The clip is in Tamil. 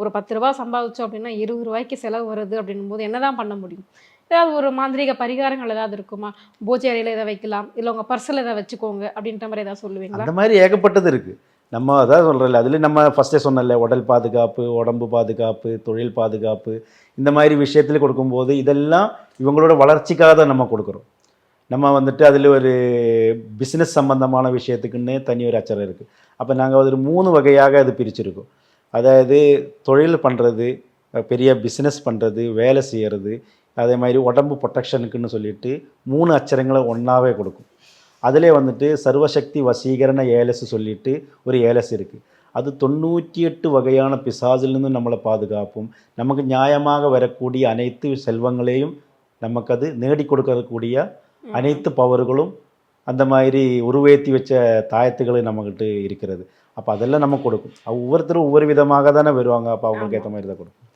ஒரு 10 ரூபா சம்பாதிச்சோம் அப்படின்னா 20 ரூபாய்க்கு செலவு வருது அப்படின்னும் போது என்னதான் பண்ண முடியும்? ஏதாவது ஒரு மாந்திரீக பரிகாரங்கள் ஏதாவது இருக்குமா? பூஜை அறையில இதை வைக்கலாம், இல்லை உங்க பர்ஸ்ல இதை வச்சுக்கோங்க அப்படின்ற மாதிரி ஏதாவது சொல்லுவீங்களா? அந்த மாதிரி ஏகப்பட்டது இருக்குது. நம்ம அதான் சொல்கிறோம்ல, அதுலேயும் நம்ம ஃபஸ்ட்டே சொன்னல, உடல் பாதுகாப்பு, உடம்பு பாதுகாப்பு, தொழில் பாதுகாப்பு, இந்த மாதிரி விஷயத்தில் கொடுக்கும்போது இதெல்லாம் இவங்களோட வளர்ச்சிக்காக தான் நம்ம கொடுக்குறோம். நம்ம வந்துட்டு அதில் ஒரு பிஸ்னஸ் சம்மந்தமான விஷயத்துக்குன்னே தனி ஒரு அச்சரம் இருக்குது. அப்போ நாங்கள் ஒரு 3 வகையாக அது பிரிச்சிருக்கோம். அதாவது தொழில் பண்ணுறது, பெரிய பிஸ்னஸ் பண்ணுறது, வேலை செய்கிறது, அதே மாதிரி உடம்பு ப்ரொடெக்ஷனுக்குன்னு சொல்லிட்டு 3 அச்சரங்களை ஒன்றாவே கொடுக்கும். அதிலே வந்துட்டு சர்வசக்தி வசீகரண ஏலஸ் சொல்லிட்டு ஒரு ஏலஸ் இருக்குது. அது 98 வகையான பிசாசிலிருந்து நம்மளை பாதுகாப்பும், நமக்கு நியாயமாக வரக்கூடிய அனைத்து செல்வங்களையும் நமக்கு அது நேடி கொடுக்கக்கூடிய அனைத்து பவர்களும் அந்த மாதிரி உருவேற்றி வச்ச தாயத்துகளும் நம்மக்கிட்ட இருக்கிறது. அப்போ அதெல்லாம் நம்ம கொடுக்கும். ஒவ்வொருத்தரும் ஒவ்வொரு விதமாக தானே வருவாங்க. அப்போ அவங்களுக்கு ஆமா. ஏற்ற மாதிரி தான் கொடுக்கும்.